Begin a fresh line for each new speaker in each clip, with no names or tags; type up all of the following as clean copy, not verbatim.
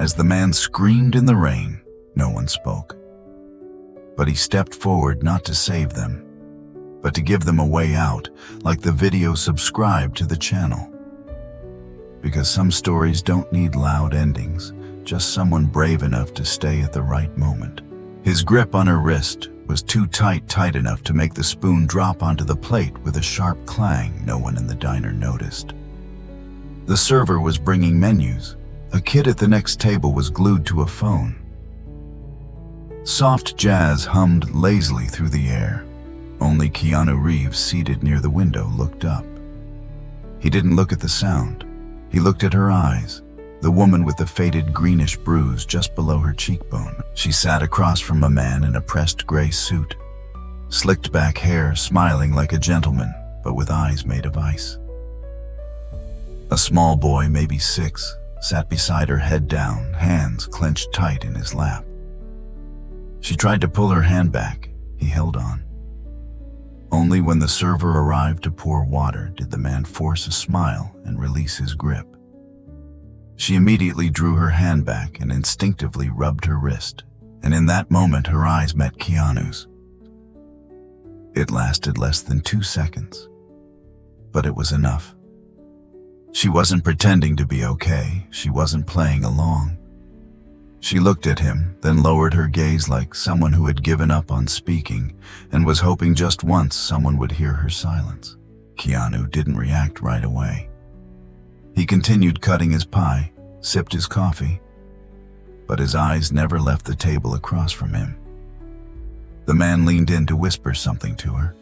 As the man screamed in the rain, no one spoke. But he stepped forward not to save them, but to give them a way out, like the video subscribe to the channel. Because some stories don't need loud endings, just someone brave enough to stay at the right moment. His grip on her wrist was too tight enough to make the spoon drop onto the plate with a sharp clang no one in the diner noticed. The server was bringing menus. A kid at the next table was glued to a phone. Soft jazz hummed lazily through the air. Only Keanu Reeves, seated near the window, looked up. He didn't look at the sound. He looked at her eyes, the woman with the faded greenish bruise just below her cheekbone. She sat across from a man in a pressed gray suit, slicked back hair, smiling like a gentleman, but with eyes made of ice. A small boy, maybe 6, sat beside her, head down, hands clenched tight in his lap. She tried to pull her hand back. He held on. Only when the server arrived to pour water did the man force a smile and release his grip. She immediately drew her hand back and instinctively rubbed her wrist, and in that moment her eyes met Keanu's. It lasted less than 2 seconds, but it was enough. She wasn't pretending to be okay. She wasn't playing along. She looked at him, then lowered her gaze like someone who had given up on speaking and was hoping just once someone would hear her silence. Keanu didn't react right away. He continued cutting his pie, sipped his coffee, but his eyes never left the table across from him. The man leaned in to whisper something to her.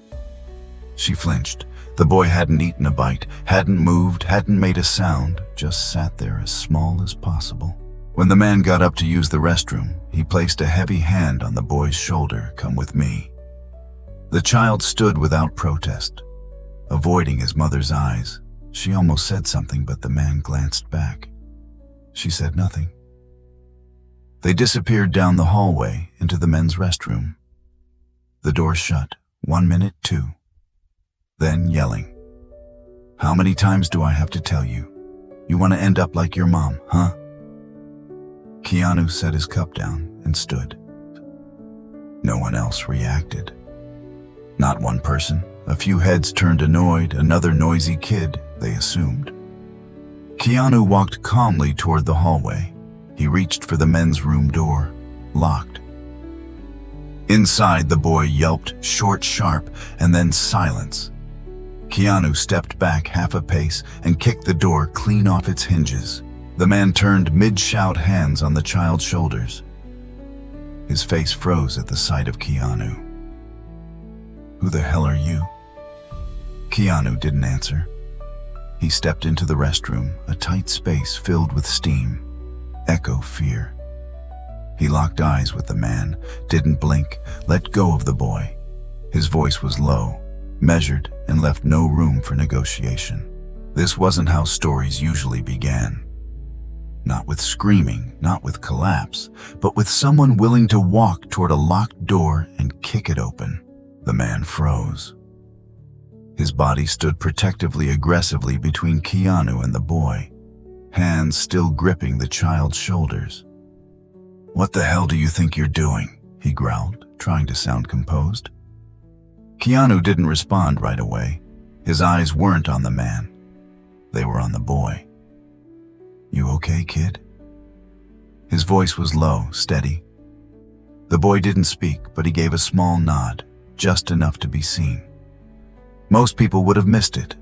She flinched. The boy hadn't eaten a bite, hadn't moved, hadn't made a sound, just sat there as small as possible. When the man got up to use the restroom, he placed a heavy hand on the boy's shoulder. "Come with me." The child stood without protest, avoiding his mother's eyes. She almost said something, but the man glanced back. She said nothing. They disappeared down the hallway into the men's restroom. The door shut. 1 minute, 2. Then yelling, "How many times do I have to tell you? You want to end up like your mom, huh?" Keanu set his cup down and stood. No one else reacted. Not one person. A few heads turned annoyed, another noisy kid, they assumed. Keanu walked calmly toward the hallway. He reached for the men's room door, locked. Inside, the boy yelped, short, sharp, and then silence. Keanu stepped back half a pace and kicked the door clean off its hinges. The man turned mid-shout, hands on the child's shoulders. His face froze at the sight of Keanu. "Who the hell are you?" Keanu didn't answer. He stepped into the restroom, a tight space filled with steam. Echo fear. He locked eyes with the man, didn't blink, let go of the boy. His voice was low, measured, and left no room for negotiation. This wasn't how stories usually began. Not with screaming, not with collapse, but with someone willing to walk toward a locked door and kick it open. The man froze. His body stood protectively, aggressively between Keanu and the boy, hands still gripping the child's shoulders. "What the hell do you think you're doing?" he growled, trying to sound composed. Keanu didn't respond right away. His eyes weren't on the man. They were on the boy. "You okay, kid?" His voice was low, steady. The boy didn't speak, but he gave a small nod, just enough to be seen. Most people would have missed it,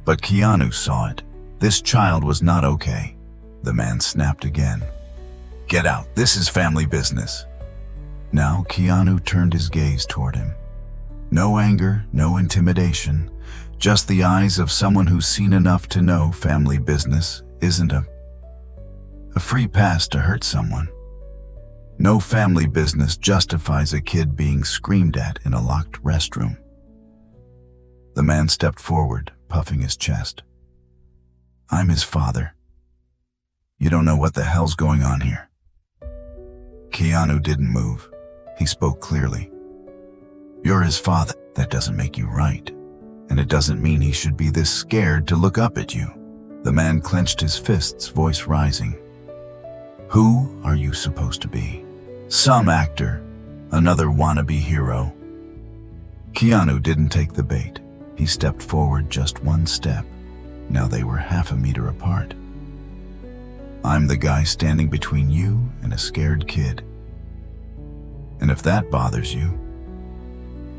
but Keanu saw it. This child was not okay. The man snapped again. "Get out, this is family business." Now Keanu turned his gaze toward him. No anger, no intimidation, just the eyes of someone who's seen enough to know family business isn't a free pass to hurt someone. No family business justifies a kid being screamed at in a locked restroom. The man stepped forward, puffing his chest. "I'm his father. You don't know what the hell's going on here." Keanu didn't move. He spoke clearly. "You're his father. That doesn't make you right. And it doesn't mean he should be this scared to look up at you." The man clenched his fists, voice rising. Who are you supposed to be? Some actor, another wannabe hero. Keanu didn't take the bait. He stepped forward just one step. Now they were half a meter apart. I'm the guy standing between you and a scared kid. And if that bothers you,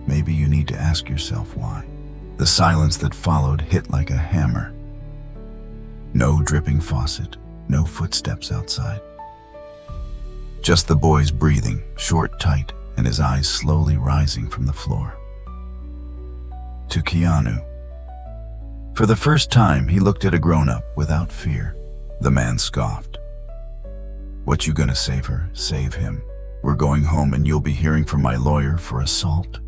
maybe you need to ask yourself why. The silence that followed hit like a hammer. No dripping faucet, no footsteps outside. Just the boy's breathing, short, tight, and his eyes slowly rising from the floor. To Keanu. For the first time, he looked at a grown-up without fear. The man scoffed. What you gonna save her? Save him. We're going home and you'll be hearing from my lawyer for assault.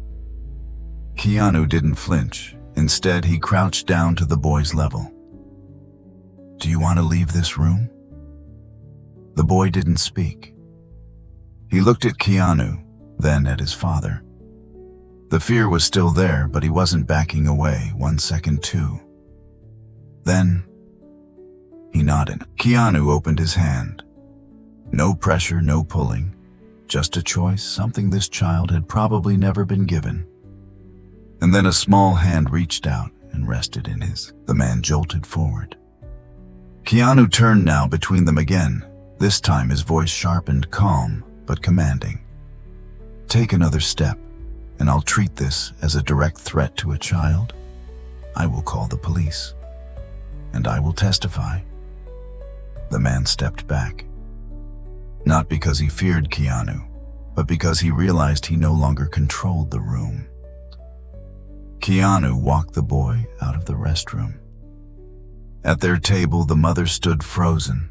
Keanu didn't flinch. Instead, he crouched down to the boy's level. Do you want to leave this room? The boy didn't speak. He looked at Keanu, then at his father. The fear was still there, but he wasn't backing away 1 second too. Then, he nodded. Keanu opened his hand. No pressure, no pulling. Just a choice, something this child had probably never been given. And then a small hand reached out and rested in his. The man jolted forward. Keanu turned now between them again, this time his voice sharp and calm, but commanding. Take another step, and I'll treat this as a direct threat to a child. I will call the police, and I will testify. The man stepped back. Not because he feared Keanu, but because he realized he no longer controlled the room. Keanu walked the boy out of the restroom. At their table, the mother stood frozen.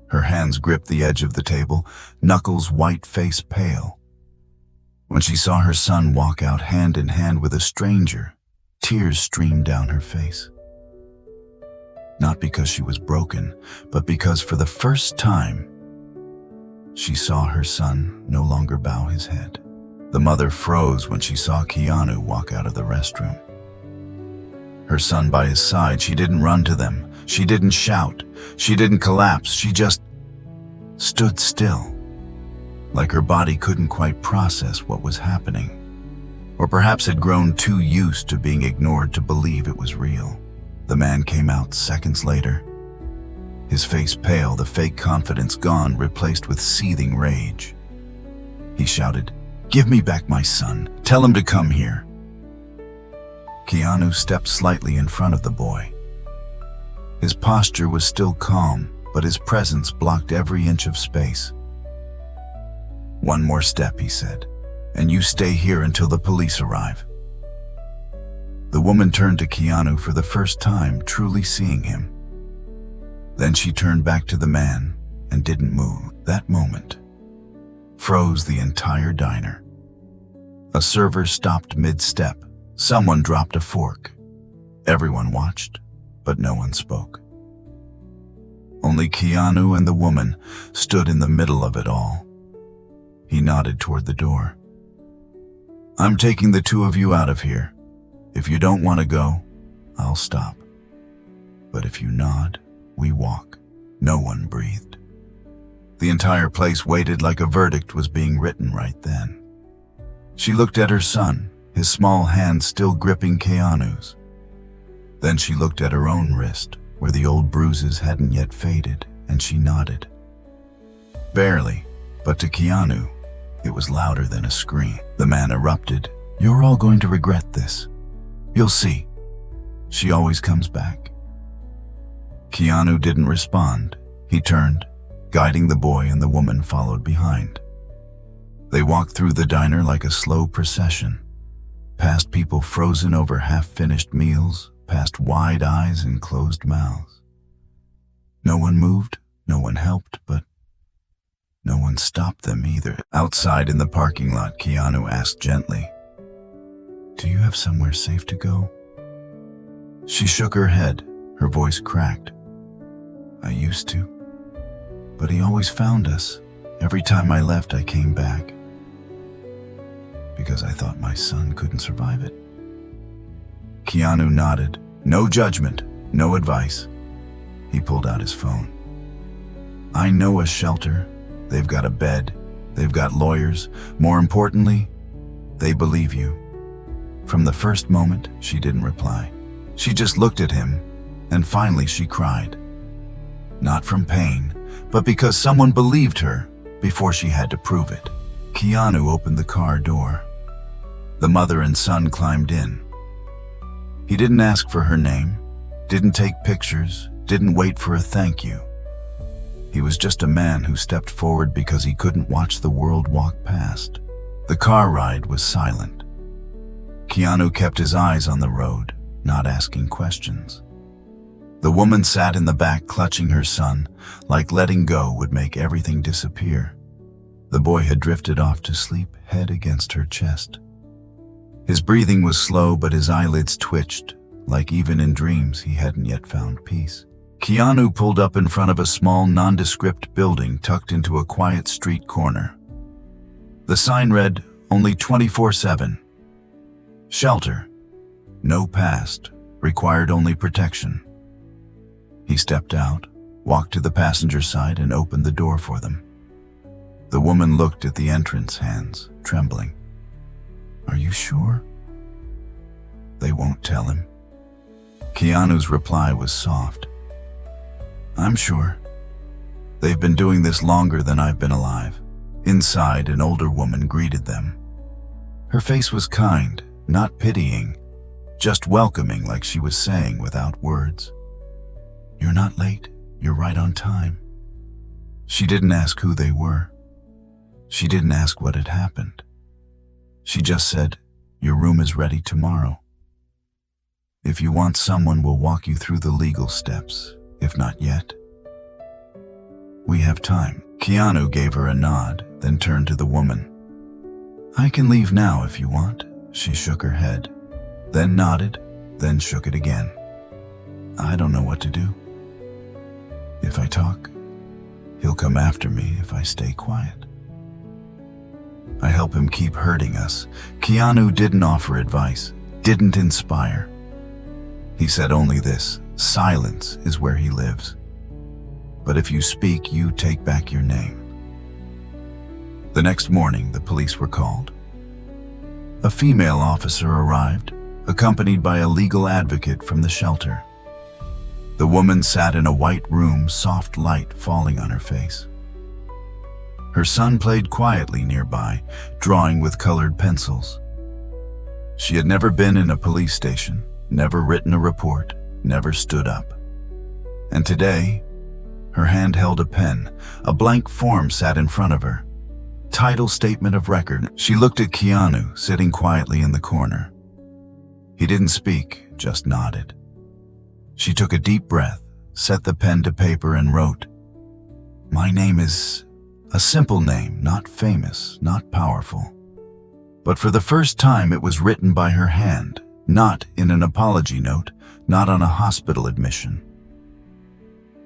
Her hands gripped the edge of the table, knuckles white, face pale. When she saw her son walk out hand in hand with a stranger, tears streamed down her face. Not because she was broken, but because for the first time, she saw her son no longer bow his head. The mother froze when she saw Keanu walk out of the restroom. Her son by his side, she didn't run to them. She didn't shout. She didn't collapse. She just stood still, like her body couldn't quite process what was happening, or perhaps had grown too used to being ignored to believe it was real. The man came out seconds later, his face pale, the fake confidence gone, replaced with seething rage. He shouted, "Give me back my son. Tell him to come here." Keanu stepped slightly in front of the boy. His posture was still calm, but his presence blocked every inch of space. "One more step," he said, "and you stay here until the police arrive." The woman turned to Keanu for the first time, truly seeing him. Then she turned back to the man and didn't move. That moment froze the entire diner. A server stopped mid-step. Someone dropped a fork. Everyone watched, but no one spoke. Only Keanu and the woman stood in the middle of it all. He nodded toward the door. "I'm taking the two of you out of here. If you don't want to go, I'll stop. But if you nod, we walk." No one breathed. The entire place waited like a verdict was being written right then. She looked at her son, his small hand still gripping Keanu's. Then she looked at her own wrist, where the old bruises hadn't yet faded, and she nodded. Barely, but to Keanu, it was louder than a scream. The man erupted, "You're all going to regret this. You'll see. She always comes back." Keanu didn't respond. He turned, guiding the boy, and the woman followed behind. They walked through the diner like a slow procession, past people frozen over half-finished meals, past wide eyes and closed mouths. No one moved, no one helped, but no one stopped them either. Outside in the parking lot, Keanu asked gently, "Do you have somewhere safe to go?" She shook her head, her voice cracked. "I used to, but he always found us. Every time I left, I came back. Because I thought my son couldn't survive it." Keanu nodded. No judgment, no advice. He pulled out his phone. I know a shelter. They've got a bed. They've got lawyers. More importantly, they believe you." From the first moment, she didn't reply. She just looked at him, and finally she cried. Not from pain, but because someone believed her before she had to prove it. Keanu opened the car door. The mother and son climbed in. He didn't ask for her name, didn't take pictures, didn't wait for a thank you. He was just a man who stepped forward because he couldn't watch the world walk past. The car ride was silent. Keanu kept his eyes on the road, not asking questions. The woman sat in the back clutching her son, like letting go would make everything disappear. The boy had drifted off to sleep, head against her chest. His breathing was slow, but his eyelids twitched, like even in dreams he hadn't yet found peace. Keanu pulled up in front of a small, nondescript building tucked into a quiet street corner. The sign read, "Only 24/7. Shelter. No past. Required only protection." He stepped out, walked to the passenger side, and opened the door for them. The woman looked at the entrance, hands trembling. "Are you sure?" "They won't tell him." Keanu's reply was soft. "I'm sure. They've been doing this longer than I've been alive." Inside, an older woman greeted them. Her face was kind, not pitying, just welcoming, like she was saying without words, "You're not late, you're right on time." She didn't ask who they were. She didn't ask what had happened. She just said, "Your room is ready tomorrow. If you want, someone will walk you through the legal steps, if not yet. We have time." Keanu gave her a nod, then turned to the woman. "I can leave now if you want." She shook her head, then nodded, then shook it again. "I don't know what to do. If I talk, he'll come after me if I stay quiet. I help him keep hurting us." Keanu didn't offer advice, didn't inspire. He said only this: silence is where he lives. But if you speak, you take back your name. The next morning, the police were called. A female officer arrived, accompanied by a legal advocate from the shelter. The woman sat in a white room, soft light falling on her face. Her son played quietly nearby, drawing with colored pencils. She had never been in a police station, never written a report, never stood up. And today, her hand held a pen. A blank form sat in front of her. Title statement of record. She looked at Keanu, sitting quietly in the corner. He didn't speak, just nodded. She took a deep breath, set the pen to paper, and wrote, "My name is..." A simple name, not famous, not powerful. But for the first time, it was written by her hand, not in an apology note, not on a hospital admission.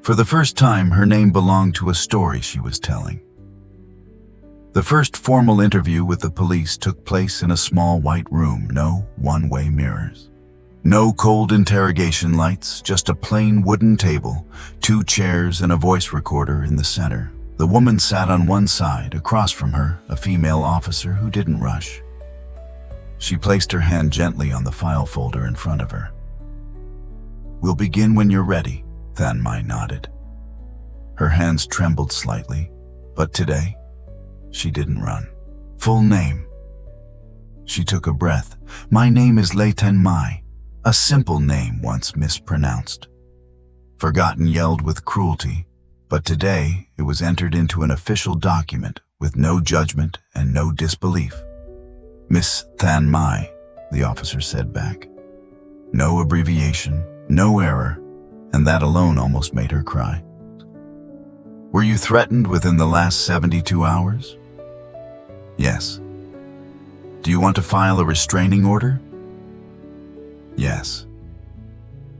For the first time, her name belonged to a story she was telling. The first formal interview with the police took place in a small white room, no one-way mirrors. No cold interrogation lights, just a plain wooden table, 2 chairs, and a voice recorder in the center. The woman sat on one side, across from her, a female officer who didn't rush. She placed her hand gently on the file folder in front of her. "We'll begin when you're ready," Than Mai nodded. Her hands trembled slightly, but today, she didn't run. "Full name." She took a breath. "My name is Than Mai, a simple name once mispronounced. Forgotten, yelled with cruelty, but today it was entered into an official document with no judgment and no disbelief. "Miss Than Mai," the officer said back. No abbreviation, no error, and that alone almost made her cry. "Were you threatened within the last 72 hours? "Yes." "Do you want to file a restraining order?" "Yes."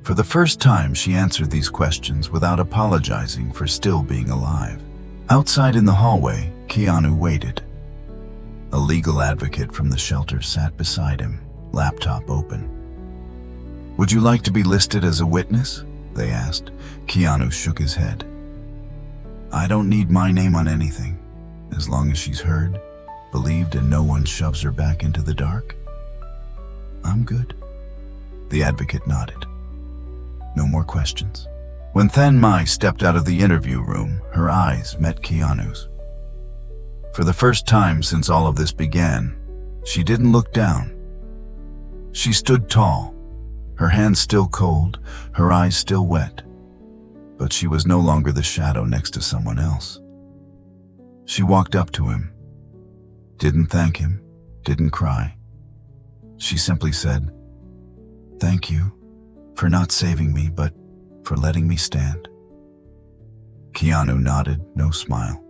For the first time, she answered these questions without apologizing for still being alive. Outside in the hallway, Keanu waited. A legal advocate from the shelter sat beside him, laptop open. "Would you like to be listed as a witness?" they asked. Keanu shook his head. I don't need my name on anything, as long as she's heard, believed, and no one shoves her back into the dark. I'm good. The advocate nodded. No more questions. When Than Mai stepped out of the interview room, her eyes met Keanu's. For the first time since all of this began, she didn't look down. She stood tall, her hands still cold, her eyes still wet, but she was no longer the shadow next to someone else. She walked up to him, didn't thank him, didn't cry. She simply said, "Thank you for not saving me, but for letting me stand." Keanu nodded, no smile.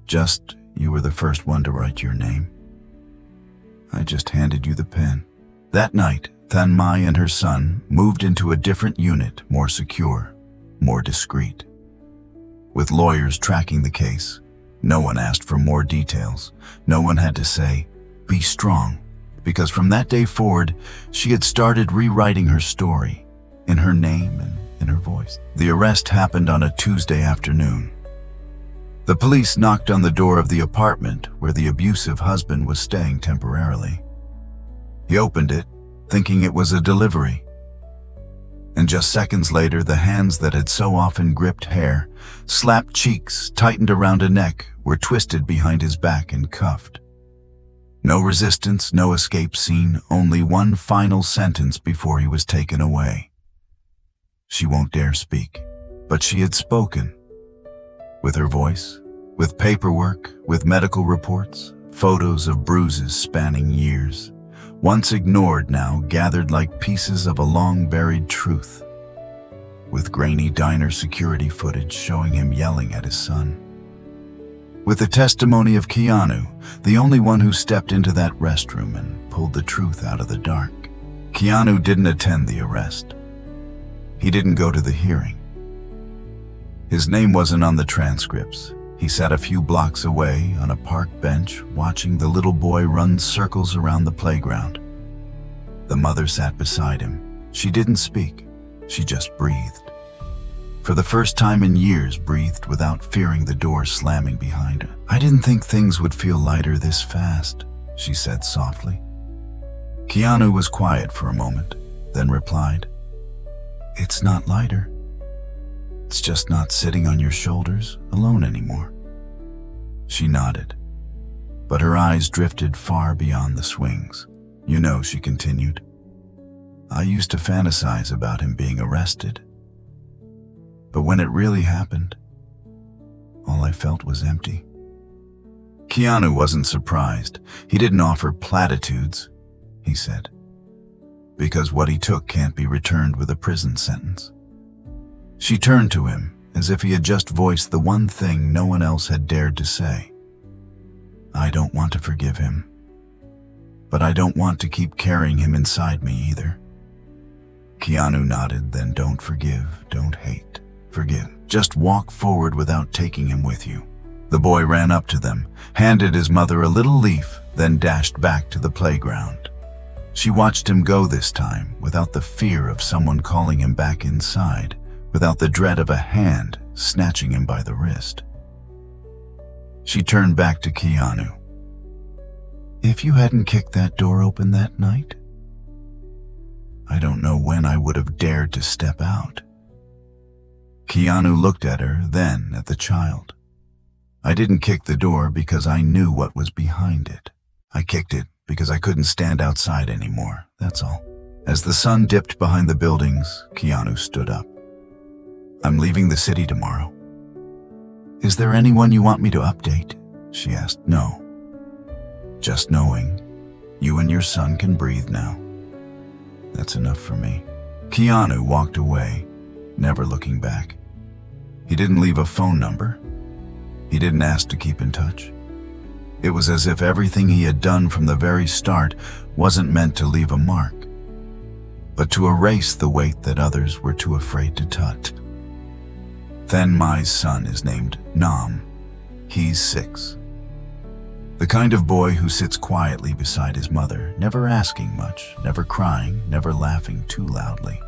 "Just, you were the first one to write your name. I just handed you the pen." That night, Than Mai and her son moved into a different unit, more secure, more discreet. With lawyers tracking the case, no one asked for more details. No one had to say, "Be strong," because from that day forward, she had started rewriting her story, in her name and in her voice. The arrest happened on a Tuesday afternoon. The police knocked on the door of the apartment where the abusive husband was staying temporarily. He opened it, thinking it was a delivery. And just seconds later, the hands that had so often gripped hair, slapped cheeks, tightened around a neck, were twisted behind his back and cuffed. No resistance, no escape scene, only one final sentence before he was taken away. She won't dare speak, but she had spoken. With her voice, with paperwork, with medical reports, photos of bruises spanning years, once ignored now gathered like pieces of a long-buried truth, with grainy diner security footage showing him yelling at his son. With the testimony of Keanu, the only one who stepped into that restroom and pulled the truth out of the dark. Keanu didn't attend the arrest. He didn't go to the hearing. His name wasn't on the transcripts. He sat a few blocks away on a park bench watching the little boy run circles around the playground. The mother sat beside him. She didn't speak. She just breathed. For the first time in years, breathed without fearing the door slamming behind her. "I didn't think things would feel lighter this fast," she said softly. Keanu was quiet for a moment, then replied, "It's not lighter. It's just not sitting on your shoulders alone anymore." She nodded, but her eyes drifted far beyond the swings. "You know," she continued, "I used to fantasize about him being arrested. But when it really happened, all I felt was empty." Keanu wasn't surprised. He didn't offer platitudes, he said, because what he took can't be returned with a prison sentence. She turned to him as if he had just voiced the one thing no one else had dared to say. "I don't want to forgive him, but I don't want to keep carrying him inside me either." Keanu nodded. "Then don't forgive, don't hate. Forgive. Just walk forward without taking him with you." The boy ran up to them, handed his mother a little leaf, then dashed back to the playground. She watched him go this time, without the fear of someone calling him back inside, without the dread of a hand snatching him by the wrist. She turned back to Keanu. "If you hadn't kicked that door open that night, I don't know when I would have dared to step out." Keanu looked at her, then at the child. "I didn't kick the door because I knew what was behind it. I kicked it because I couldn't stand outside anymore, that's all." As the sun dipped behind the buildings, Keanu stood up. "I'm leaving the city tomorrow." "Is there anyone you want me to update?" she asked. "No. Just knowing you and your son can breathe now. That's enough for me." Keanu walked away, never looking back. He didn't leave a phone number. He didn't ask to keep in touch. It was as if everything he had done from the very start wasn't meant to leave a mark, but to erase the weight that others were too afraid to touch. Than Mai's son is named Nam. He's 6. The kind of boy who sits quietly beside his mother, never asking much, never crying, never laughing too loudly.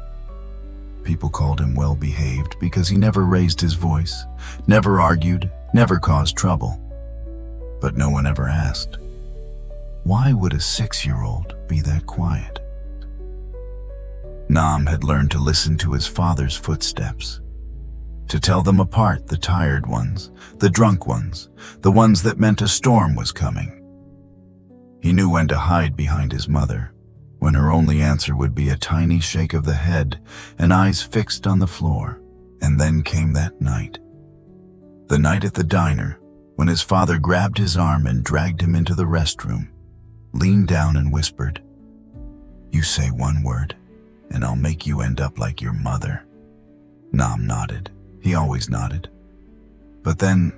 People called him well-behaved because he never raised his voice, never argued, never caused trouble. But no one ever asked, why would a 6-year-old be that quiet? Nam had learned to listen to his father's footsteps, to tell them apart, the tired ones, the drunk ones, the ones that meant a storm was coming. He knew when to hide behind his mother, when her only answer would be a tiny shake of the head and eyes fixed on the floor. And then came that night. The night at the diner, when his father grabbed his arm and dragged him into the restroom, leaned down and whispered, "You say one word, and I'll make you end up like your mother." Nam nodded. He always nodded. But then,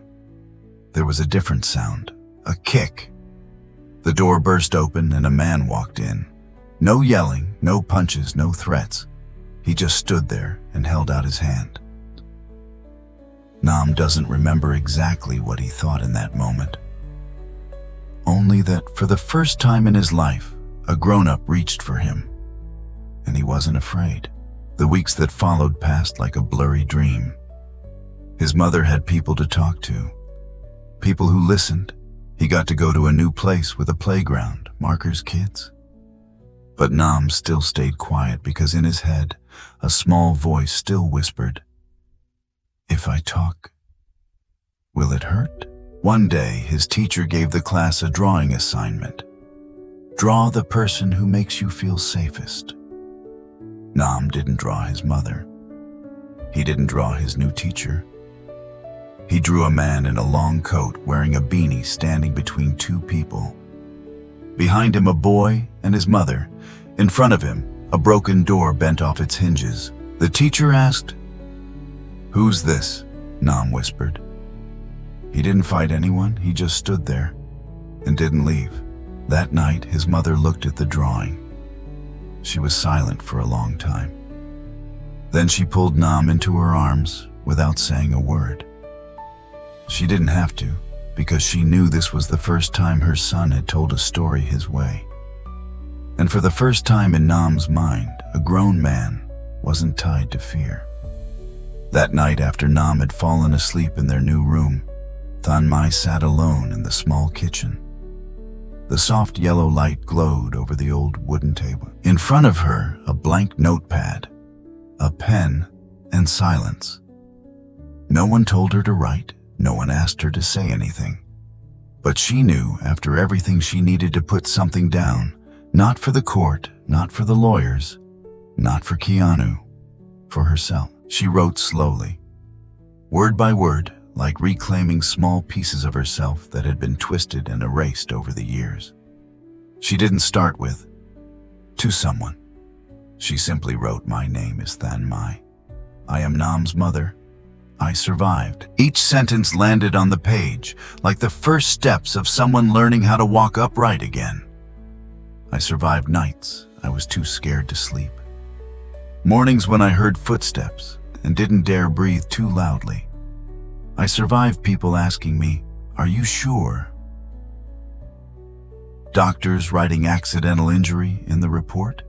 there was a different sound, a kick. The door burst open and a man walked in. No yelling, no punches, no threats. He just stood there and held out his hand. Nam doesn't remember exactly what he thought in that moment. Only that for the first time in his life, a grown-up reached for him. And he wasn't afraid. The weeks that followed passed like a blurry dream. His mother had people to talk to, people who listened. He got to go to a new place with a playground, Marker's kids. But Nam still stayed quiet because in his head, a small voice still whispered, "If I talk, will it hurt?" One day, his teacher gave the class a drawing assignment. Draw the person who makes you feel safest. Nam didn't draw his mother. He didn't draw his new teacher. He drew a man in a long coat wearing a beanie standing between two people. Behind him, a boy and his mother. In front of him, a broken door bent off its hinges. The teacher asked, "Who's this?" Nam whispered. He didn't fight anyone, he just stood there and didn't leave. That night, his mother looked at the drawing. She was silent for a long time. Then she pulled Nam into her arms without saying a word. She didn't have to, because she knew this was the first time her son had told a story his way. And for the first time in Nam's mind, a grown man wasn't tied to fear. That night, after Nam had fallen asleep in their new room, Thanmai sat alone in the small kitchen. The soft yellow light glowed over the old wooden table. In front of her, a blank notepad, a pen, and silence. No one told her to write, no one asked her to say anything. But she knew, after everything, she needed to put something down, not for the court, not for the lawyers, not for Keanu, for herself. She wrote slowly, word by word, like reclaiming small pieces of herself that had been twisted and erased over the years. She didn't start with, "To someone." She simply wrote, "My name is Thanmai. I am Nam's mother. I survived." Each sentence landed on the page, like the first steps of someone learning how to walk upright again. I survived nights I was too scared to sleep. Mornings when I heard footsteps and didn't dare breathe too loudly. I survived people asking me, "Are you sure?" Doctors writing accidental injury in the report.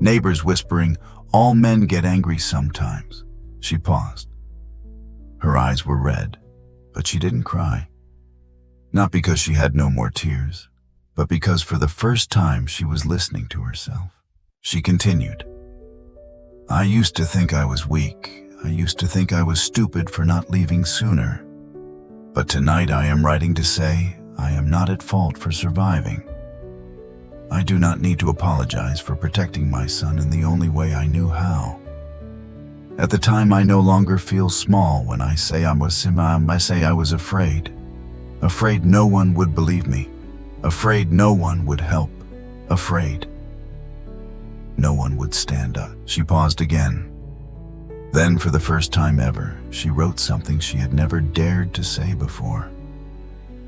Neighbors whispering, "All men get angry sometimes." She paused. Her eyes were red, but she didn't cry. Not because she had no more tears, but because for the first time she was listening to herself. She continued, "I used to think I was weak. I used to think I was stupid for not leaving sooner. But tonight I am writing to say I am not at fault for surviving. I do not need to apologize for protecting my son in the only way I knew how. At the time, I no longer feel small when I say I was afraid. Afraid no one would believe me. Afraid no one would help. Afraid no one would stand up." She paused again. Then, for the first time ever, she wrote something she had never dared to say before.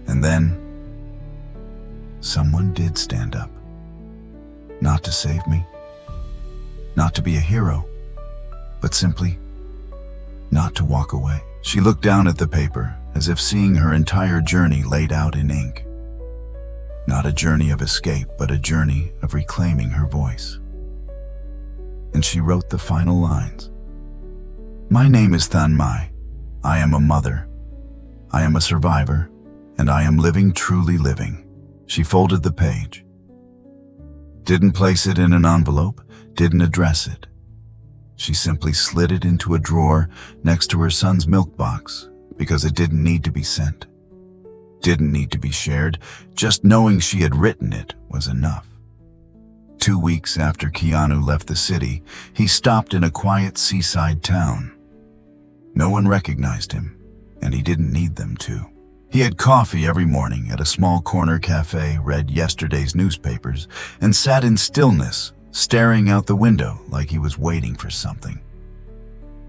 And then, someone did stand up. Not to save me, not to be a hero, but simply not to walk away. She looked down at the paper, as if seeing her entire journey laid out in ink. Not a journey of escape, but a journey of reclaiming her voice. and she wrote the final lines. "My name is Than Mai. I am a mother. I am a survivor, and I am living, truly living." She folded the page. Didn't place it in an envelope, didn't address it. She simply slid it into a drawer next to her son's milk box because it didn't need to be sent. Didn't need to be shared, just knowing she had written it was enough. 2 weeks after Keanu left the city, he stopped in a quiet seaside town. No one recognized him, and he didn't need them to. He had coffee every morning at a small corner cafe, read yesterday's newspapers, and sat in stillness, staring out the window like he was waiting for something,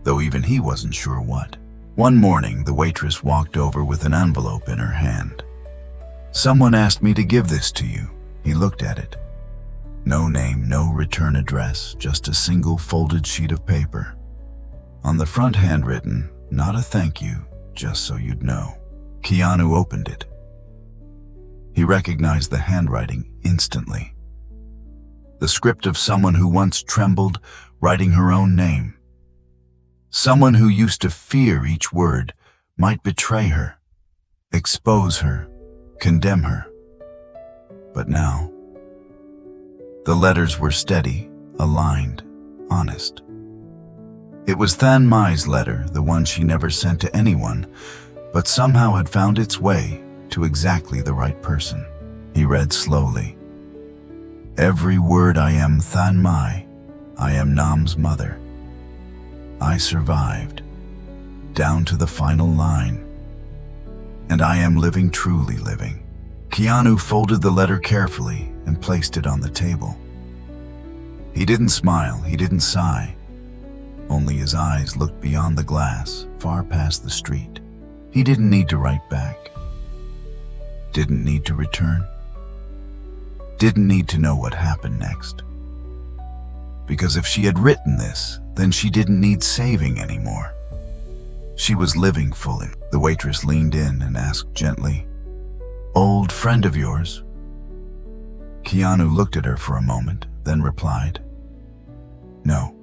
though even he wasn't sure what. One morning, the waitress walked over with an envelope in her hand. "Someone asked me to give this to you." He looked at it. No name, no return address, just a single folded sheet of paper. On the front, handwritten, "Not a thank you, just so you'd know." Keanu opened it. He recognized the handwriting instantly. The script of someone who once trembled, writing her own name. Someone who used to fear each word might betray her, expose her, condemn her. But now, the letters were steady, aligned, honest. It was Than Mai's letter, the one she never sent to anyone, but somehow had found its way to exactly the right person. He read slowly. "Every word I am Than Mai. I am Nam's mother. I survived, down to the final line. And I am living, truly living." Keanu folded the letter carefully and placed it on the table. He didn't smile, he didn't sigh. Only his eyes looked beyond the glass, far past the street. He didn't need to write back. Didn't need to return. Didn't need to know what happened next. Because if she had written this, then she didn't need saving anymore. She was living fully. The waitress leaned in and asked gently, "Old friend of yours?" Keanu looked at her for a moment, then replied, "No.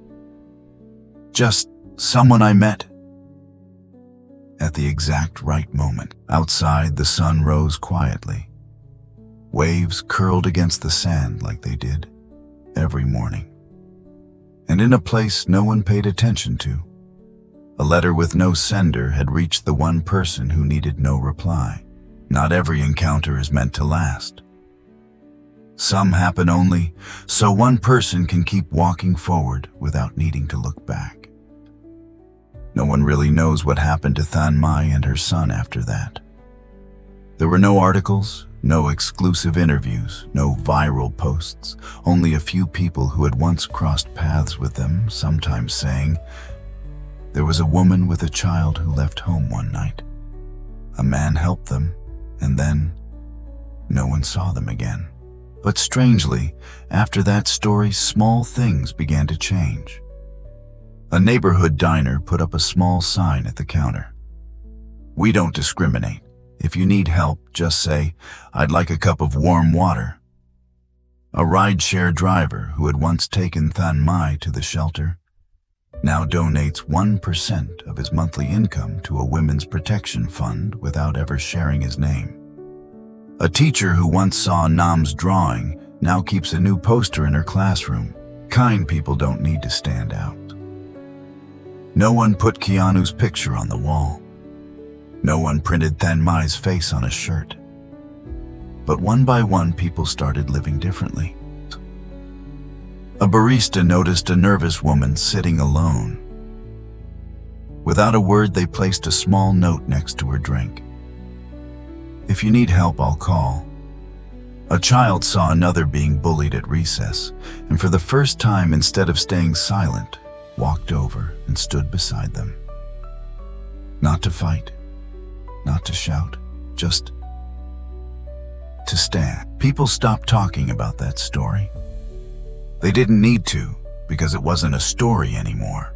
Just someone I met." At the exact right moment, outside the sun rose quietly. Waves curled against the sand like they did every morning. And in a place no one paid attention to, a letter with no sender had reached the one person who needed no reply. Not every encounter is meant to last. Some happen only so one person can keep walking forward without needing to look back. No one really knows what happened to Than Mai and her son after that. There were no articles, no exclusive interviews, no viral posts, only a few people who had once crossed paths with them, sometimes saying, "There was a woman with a child who left home one night. A man helped them, and then no one saw them again." But strangely, after that story, small things began to change. A neighborhood diner put up a small sign at the counter. "We don't discriminate. If you need help, just say, 'I'd like a cup of warm water.'" A rideshare driver who had once taken Than Mai to the shelter now donates 1% of his monthly income to a women's protection fund without ever sharing his name. A teacher who once saw Nam's drawing now keeps a new poster in her classroom. Kind people don't need to stand out. No one put Keanu's picture on the wall. No one printed Than Mai's face on a shirt. But one by one, people started living differently. A barista noticed a nervous woman sitting alone. Without a word, they placed a small note next to her drink. "If you need help, I'll call." A child saw another being bullied at recess, and for the first time, instead of staying silent, walked over and stood beside them. Not to fight, not to shout, just to stand. People stopped talking about that story. They didn't need to, because it wasn't a story anymore.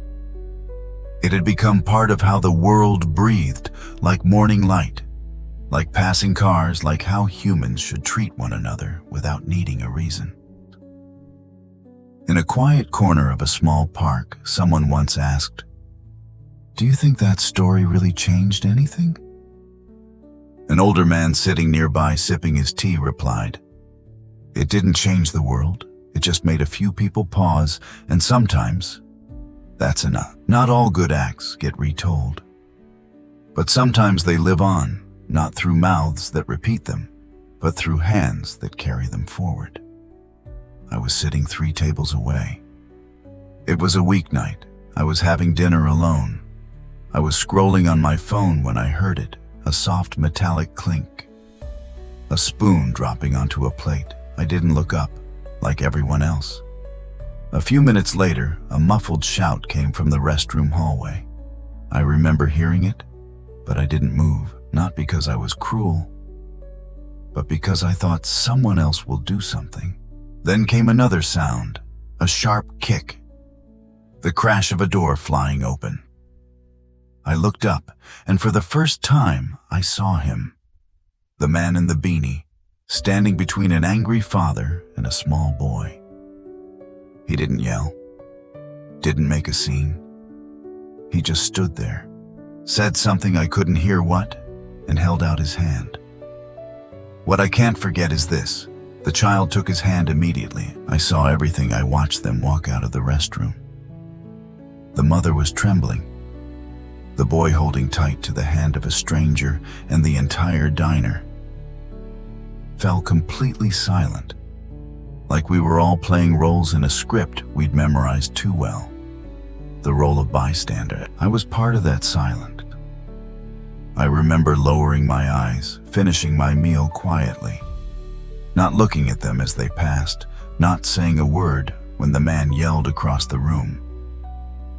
It had become part of how the world breathed, like morning light, like passing cars, like how humans should treat one another without needing a reason. In a quiet corner of a small park, someone once asked, "Do you think that story really changed anything?" An older man sitting nearby sipping his tea replied, "It didn't change the world. It just made a few people pause, and sometimes that's enough. Not all good acts get retold, but sometimes they live on, not through mouths that repeat them, but through hands that carry them forward." I was sitting 3 tables away. It was a weeknight. I was having dinner alone. I was scrolling on my phone when I heard it, a soft metallic clink. A spoon dropping onto a plate. I didn't look up, like everyone else. A few minutes later, a muffled shout came from the restroom hallway. I remember hearing it, but I didn't move, not because I was cruel, but because I thought someone else will do something. Then came another sound, a sharp kick, the crash of a door flying open. I looked up, and for the first time, I saw him. The man in the beanie, standing between an angry father and a small boy. He didn't yell, didn't make a scene. He just stood there, said something I couldn't hear what, and held out his hand. What I can't forget is this. The child took his hand immediately. I saw everything. I watched them walk out of the restroom. The mother was trembling, the boy holding tight to the hand of a stranger, and the entire diner fell completely silent, like we were all playing roles in a script we'd memorized too well. The role of bystander. I was part of that silence. I remember lowering my eyes, finishing my meal quietly, not looking at them as they passed, not saying a word when the man yelled across the room.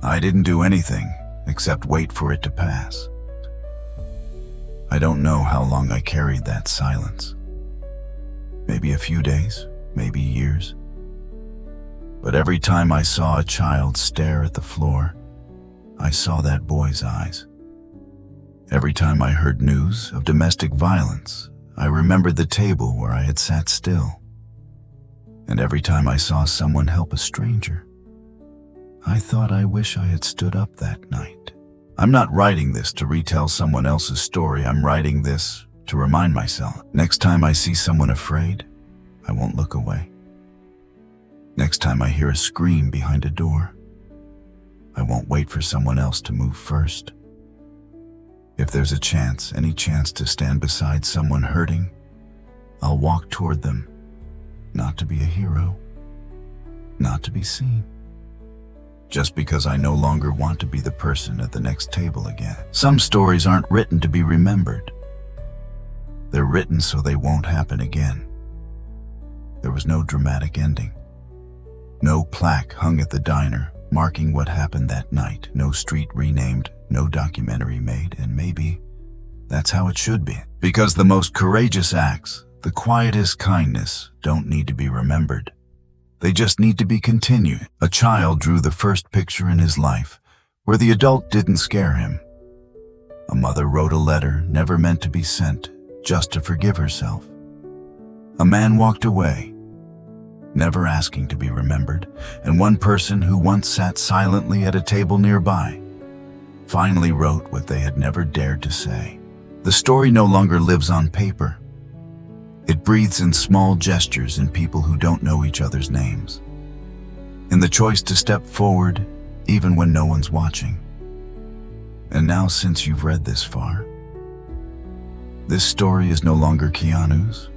I didn't do anything except wait for it to pass. I don't know how long I carried that silence. Maybe a few days, maybe years. But every time I saw a child stare at the floor, I saw that boy's eyes. Every time I heard news of domestic violence, I remembered the table where I had sat still. And every time I saw someone help a stranger, I thought I wish I had stood up that night. I'm not writing this to retell someone else's story. I'm writing this to remind myself. Next time I see someone afraid, I won't look away. Next time I hear a scream behind a door, I won't wait for someone else to move first. If there's a chance, any chance to stand beside someone hurting, I'll walk toward them, not to be a hero, not to be seen, just because I no longer want to be the person at the next table again. Some stories aren't written to be remembered. They're written so they won't happen again. There was no dramatic ending. No plaque hung at the diner marking what happened that night. No street renamed, no documentary made, and maybe that's how it should be. Because the most courageous acts, the quietest kindness, don't need to be remembered. They just need to be continued. A child drew the first picture in his life where the adult didn't scare him. A mother wrote a letter never meant to be sent, just to forgive herself. A man walked away, never asking to be remembered, and one person who once sat silently at a table nearby finally wrote what they had never dared to say. The story no longer lives on paper. It breathes in small gestures in people who don't know each other's names, in the choice to step forward even when no one's watching. And now, since you've read this far, this story is no longer Keanu's,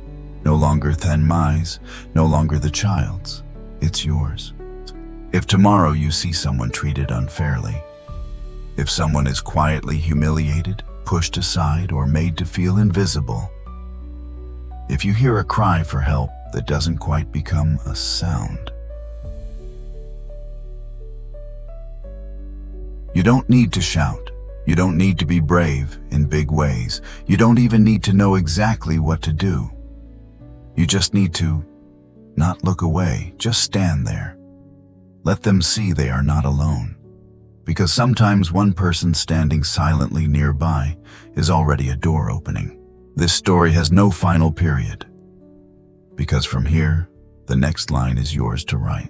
no longer Thenmai's, no longer the child's. It's yours. If tomorrow you see someone treated unfairly, if someone is quietly humiliated, pushed aside, or made to feel invisible, if you hear a cry for help that doesn't quite become a sound, you don't need to shout. You don't need to be brave in big ways. You don't even need to know exactly what to do. You just need to not look away, just stand there. Let them see they are not alone. Because sometimes one person standing silently nearby is already a door opening. This story has no final period, because from here, the next line is yours to write.